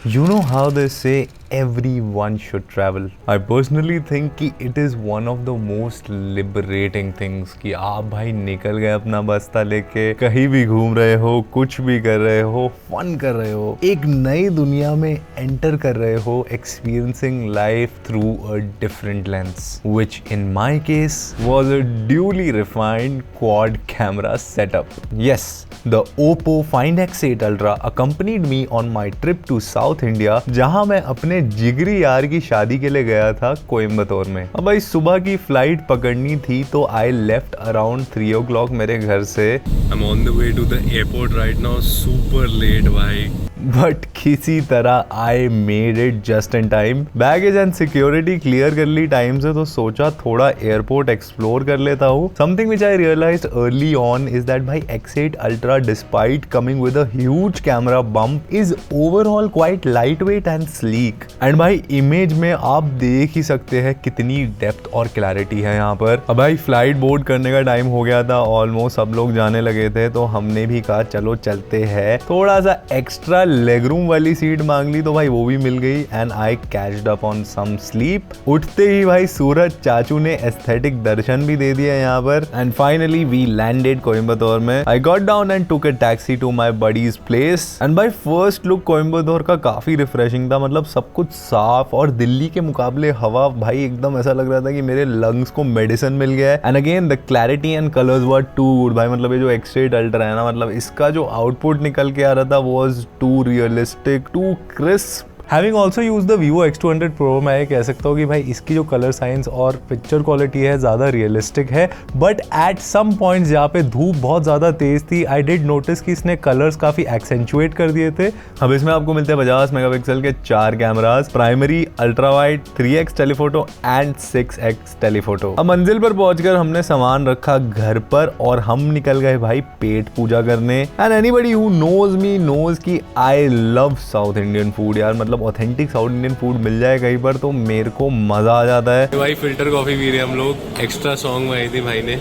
You know how they say everyone should travel. I personally think कि it is one of the most liberating things कि आप भाई निकल गए अपना बस्ता लेके कहीं भी घूम रहे हो, कुछ भी कर रहे हो, फन कर रहे हो, एक नई दुनिया में एंटर कर रहे हो, experiencing life through a different lens, which in my case was a duly refined quad camera setup. Yes, the Oppo Find X8 Ultra accompanied me on my trip to South India, जहां मैं अपने जिगरी यार की शादी के लिए गया था कोयम्बतौर में। अब भाई सुबह की फ्लाइट पकड़नी थी तो आई लेफ्ट अराउंड 3 o'clock मेरे घर से। I'm on the way to the airport right now, super late भाई। बट किसी तरह I made it just in time. Baggage and security clear कर ली टाइम से, तो सोचा थोड़ा एयरपोर्ट एक्सप्लोर कर लेता हूँ। Something which I realized early on is that भाई X8 Ultra despite coming with a huge camera bump is overall quite light weight and sleek. And भाई इमेज में आप देख ही सकते हैं कितनी डेप्थ और क्लैरिटी है यहाँ पर। अब भाई फ्लाइट बोर्ड करने का टाइम हो गया था, ऑलमोस्ट सब लोग जाने लगे थे, तो हमने भी कहा चलो चलते हैं। थोड़ा सा एक्स्ट्रा लेग रूम वाली सीट मांग ली तो भाई वो भी मिल गई and I caught up on some sleep. उठते ही भाई सूरज चाचू ने एस्थेटिक दर्शन भी दे दिया यहाँ पर and finally we landed Coimbatore में। I got down and took a taxi to my buddy's place and भाई फर्स्ट लुक कोयम्बतौर का काफी रिफ्रेशिंग था। मतलब सब कुछ साफ और दिल्ली के मुकाबले हवा भाई एकदम ऐसा लग रहा था कि मेरे लंग्स को मेडिसिन मिल गया है। And again the clarity and colours were too good भाई। मतलब ये जो X8 Ultra है ना, मतलब इसका जो आउटपुट निकल के आ रहा था was too realistic, too crisp. Having also used the Vivo X200 Pro, मैं ये कह सकता हूँ कि भाई इसकी जो कलर साइंस और पिक्चर क्वालिटी है ज़्यादा रियलिस्टिक है। बट एट सम पॉइंट्स जहाँ पे धूप बहुत ज़्यादा तेज़ थी, आई डिड नोटिस कि इसने कलर्स काफ़ी एक्सेंचुएट कर दिए थे। अब इसमें आपको मिलते हैं 50 मेगापिक्सल के 4 cameras, primary, ultra wide, 3x telephoto and 6x telephoto. अब मंजिल पर पहुंचकर हमने सामान रखा घर पर और हम निकल गए भाई पेट पूजा करने। And anybody who knows me knows कि I love South Indian food यार। मतलब ऑथेंटिक साउथ इंडियन फूड मिल जाए कहीं पर तो मेरे को मजा आ जाता है। भाई फिल्टर कॉफी पी रहे हम लोग, एक्स्ट्रा सॉन्ग बनाई थी भाई ने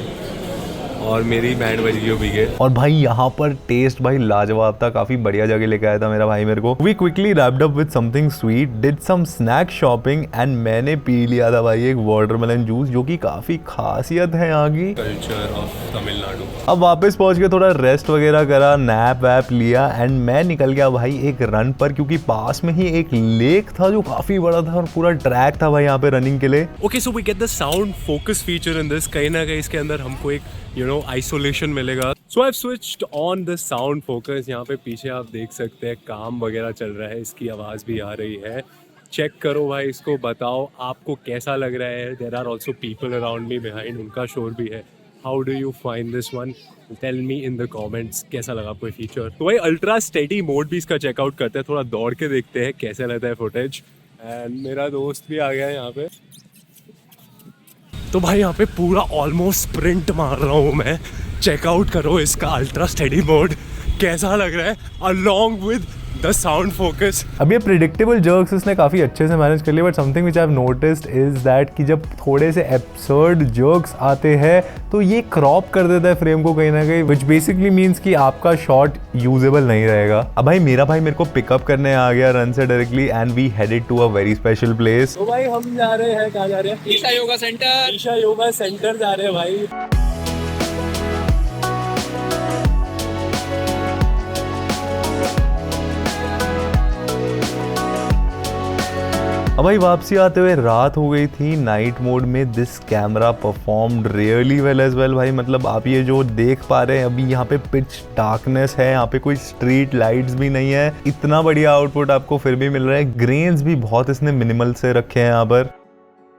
और मेरी बैंड बज गई पी के। और भाई यहाँ पर टेस्ट भाई लाजवाब था, काफी बढ़िया जगह लेके आया था मेरा भाई मेरे को। We quickly wrapped up with something sweet, did some snack shopping and मैंने पी लिया था भाई एक वाटरमेलन जूस, जो कि काफी खासियत है यहाँ की। Culture of Tamil Nadu. अब वापस पहुंच के थोड़ा रेस्ट वगैरह करा, नैप वैप लिया एंड मैं निकल गया भाई एक रन पर, क्योंकि पास में ही एक लेक था जो काफी बड़ा था और पूरा ट्रैक था भाई यहाँ पे रनिंग के लिए। Okay so we get the sound focus feature in this. कहीं ना कहीं इसके अंदर हमको एक आइसोलेशन मिलेगा। So I have switched on the sound focus. यहाँ पे पीछे आप देख सकते हैं काम वगैरह चल रहा है, इसकी आवाज़ भी आ रही है। चेक करो भाई इसको, बताओ आपको कैसा लग रहा है। There are also people around me behind, उनका शोर भी है। How do you find this one? Tell me in the comments कैसा लगा आपको फीचर। तो भाई अल्ट्रा स्टेडी मोड भी इसका चेकआउट करते हैं, थोड़ा दौड़ के देखते हैं कैसा रहता है फुटेज। एंड मेरा दोस्त भी आ गया है यहाँ पे, तो भाई यहाँ पे पूरा ऑलमोस्ट स्प्रिंट मार रहा हूँ मैं। चेकआउट करो इसका अल्ट्रा स्टेडी मोड कैसा लग रहा है along with the sound focus. अब ये प्रिडिक्टेबल जर्क्स इसने काफी अच्छे से मैनेज कर लिया, but something which I have noticed is that कि जब थोड़े से एब्सर्ड जर्क्स आते हैं तो ये क्रॉप कर देता है फ्रेम को कहीं ना कहीं, विच बेसिकली मीन्स कि आपका शॉट यूजेबल नहीं रहेगा। अब भाई मेरा भाई मेरे को पिकअप करने आ गया रन से directly and we headed to a very special place. तो भाई हम जा रहे हैं, कहाँ जा रहे हैं? ईशा योगा सेंटर। ईशा योगा सेंटर जा रहे हैं भाई। अब भाई वापसी आते हुए रात हो गई थी। नाइट मोड में this camera performed really well as well भाई। मतलब आप ये जो देख पा रहे हैं अभी यहाँ पे पिच डार्कनेस है, यहाँ पे कोई स्ट्रीट लाइट्स भी नहीं है, इतना बढ़िया आउटपुट आपको फिर भी मिल रहा है। ग्रेन्स भी बहुत इसने मिनिमल से रखे हैं यहाँ पर।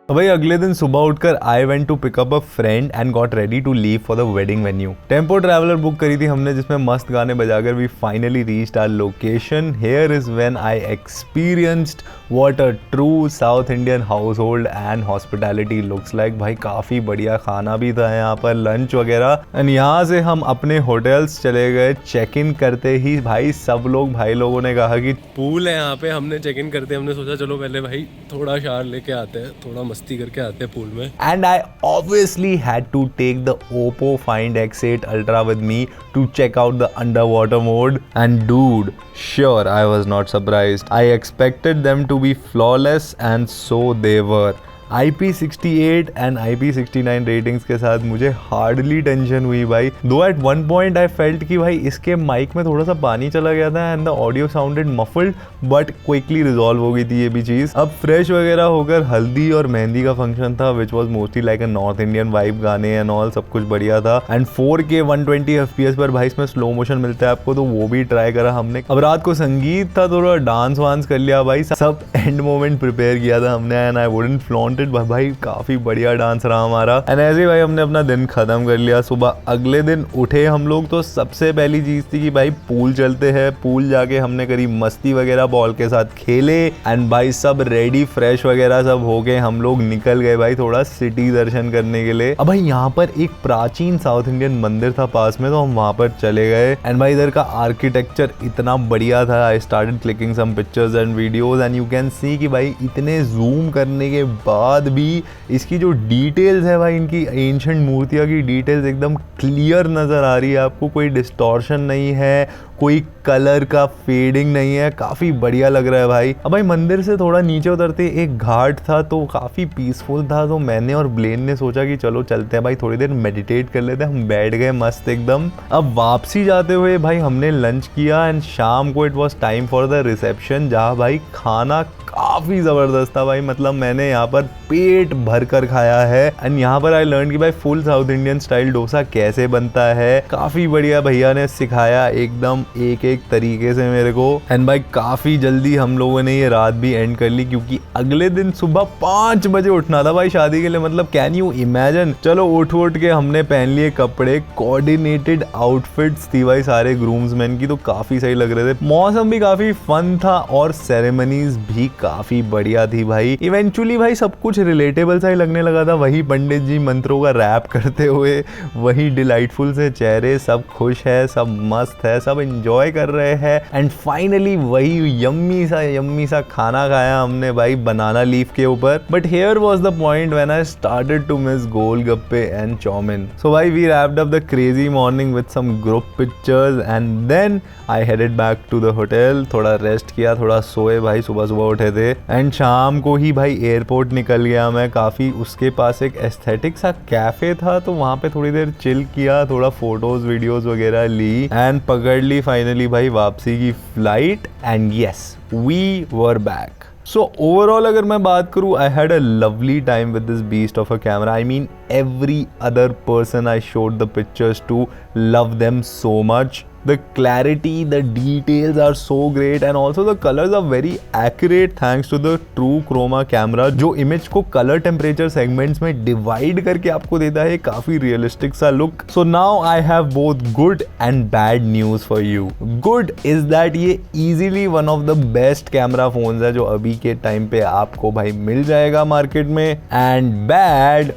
भाई अगले दिन सुबह उठकर I went to pick up a friend and got ready to leave for the wedding venue. Tempo traveller book करी थी हमने, जिसमें मस्त गाने बजाकर we finally reached our location. Here is when I experienced what a true south Indian household and hospitality looks like. भाई काफी बढ़िया खाना भी था यहाँ पर, लंच वगैरह। एंड यहाँ से हम अपने होटल्स चले गए। चेक इन करते ही भाई सब लोग भाई लोगों ने कहा कि पूल है यहाँ पे। हमने चेक इन करते हमने सोचा चलो पहले भाई थोड़ा शार लेके आते हैं, थोड़ा मस्ती करके आते हैं पूल में। And I obviously had to take the Oppo Find X8 Ultra with me to check out the underwater mode. And dude, sure, I was not surprised. I expected them to be flawless and so they were. IP68 and IP69 ratings के साथ मुझे hardly tension हुई भाई, though at one point I felt कि भाई इसके mic में थोड़ा सा पानी चला गया था and the audio sounded muffled, but quickly resolve हो गई थी ये भी चीज़। अब फ्रेश वगैरह होकर हल्दी और मेहंदी का फंक्शन था which was mostly like a north Indian vibe, गाने एंड ऑल सब कुछ बढ़िया था। एंड 4K 120 FPS पर भाई इसमें स्लो मोशन मिलता है आपको, तो वो भी ट्राई करा हमने। अब रात को संगीत था, थोड़ा डांस वांस कर लिया भाई, सब एंड मोमेंट प्रिपेयर किया था हमने and I wouldn't flaunt it. भाई काफी बढ़िया डांस रहा हमारा एंड ऐसे ही भाई हमने अपना दिन खत्म कर लिया। सुबह अगले दिन उठे हम लोग तो सबसे पहली चीज थी कि भाई पूल चलते हैं। पूल जाके हमने करी मस्ती वगैरह, बॉल के साथ खेले एंड भाई सब रेडी फ्रेश वगैरह सब हो गए, हम लोग निकल गए भाई थोड़ा सिटी दर्शन करने के लिए। अब भाई यहाँ पर एक प्राचीन साउथ इंडियन मंदिर था पास में, तो हम वहां पर चले गए एंड भाई इधर का आर्किटेक्चर इतना बढ़िया था। I started clicking some pictures and videos and you can see कि भाई इतने जूम करने के बाद भी इसकी जो डिटेल्स है भाई, इनकी एंशिएंट मूर्तियां की डिटेल्स एकदम क्लियर नजर आ रही है आपको, कोई डिस्टॉर्शन नहीं है, कोई कलर का फेडिंग नहीं है, काफी बढ़िया लग रहा है भाई। अब भाई मंदिर से थोड़ा नीचे उतरते एक घाट था तो काफी पीसफुल था, तो मैंने और ब्लेन ने सोचा कि चलो चलते हैं भाई थोड़ी देर मेडिटेट कर लेते हैं। हम बैठ गए मस्त एकदम। अब वापसी जाते हुए भाई हमने लंच किया एंड शाम को it was time for the reception, जहाँ भाई खाना काफी जबरदस्त था भाई, मतलब मैंने यहाँ पर पेट भर कर खाया है एंड यहाँ पर आई लर्न कि भाई full south Indian style dosa कैसे बनता है। काफी बढ़िया भैया ने सिखाया एकदम एक एक तरीके से मेरे को एंड भाई काफी जल्दी हम लोगों ने ये रात भी एंड कर ली, क्योंकि अगले दिन सुबह 5 बजे उठना था भाई शादी के लिए। मतलब कैन यू इमेजिन। चलो उठ के हमने पहन लिए कपड़े, कोऑर्डिनेटेड आउटफिट्स थी भाई सारे ग्रूम्समैन की, तो काफी सही लग रहे थे। मौसम भी काफी फन था और सेरेमनीज भी काफी बढ़िया थी भाई। इवेंचुअली भाई सब कुछ रिलेटेबल सा ही लगने लगा था, वही पंडित जी मंत्रों का रैप करते हुए, वही डिलाइटफुल से चेहरे, सब खुश है, सब मस्त है, सब एंजॉय कर रहे हैं एंड फाइनली वही यम्मी सा खाना खाया हमने भाई बनाना लीफ के ऊपर। But here was the point when I started to miss golgappe and chow mein. So भाई we wrapped up the crazy morning with some group pictures and then I headed back to the hotel. थोड़ा rest किया, थोड़ा सोए भाई, सुबह उठे थे and शाम को ही भाई एयरपोर्ट निकल गया मैं। काफी उसके पास एक एस्थेटिक सा कैफे था, तो वहां पे थोड़ी देर चिल किया, थोड़ा फोटोज वीडियोस वगैरह ली एंड पकड़ ली फाइनली भाई वापसी की flight and yes we were back. So overall अगर मैं बात करूँ, I had a lovely time with this beast of a camera. I mean every other person I showed the pictures to love them so much. The clarity, the details are so great and also the colors are very accurate thanks to the True Chroma camera, जो image को color temperature segments में divide करके आपको देता है काफी realistic सा look. So now I have both good and bad news for you. Good is that ये easily one of the best camera phones है जो अभी के टाइम पे आपको भाई मिल जाएगा मार्केट में, and bad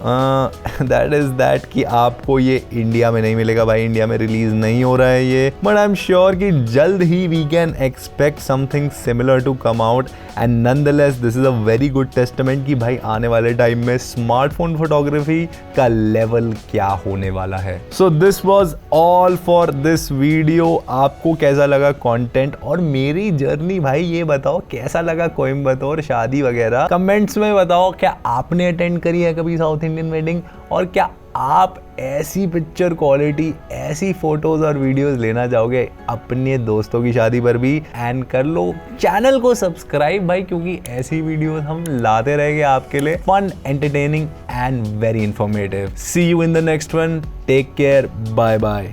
that is that कि आपको ये इंडिया में नहीं मिलेगा भाई, इंडिया में रिलीज नहीं हो रहा है ये, बट आई एम श्योर कि जल्द ही we can expect something similar to come out and nonetheless this is a very good testament कि भाई आने वाले टाइम में स्मार्टफोन फोटोग्राफी का लेवल क्या होने वाला है। So this was all for this video. आपको कैसा लगा कंटेंट और मेरी जर्नी भाई, ये बताओ कैसा लगा कोयम्बतूर शादी वगैरह, कमेंट्स में बताओ। क्या आपने अटेंड करी है कभी साउथ इंडियन वेडिंग, और क्या आप ऐसी पिक्चर क्वालिटी, ऐसी फोटोज और वीडियोस लेना चाहोगे अपने दोस्तों की शादी पर भी? एंड कर लो चैनल को सब्सक्राइब भाई, क्योंकि ऐसी वीडियोस हम लाते रहेंगे आपके लिए, fun, entertaining and very informative. See you in the next one, take care, bye bye.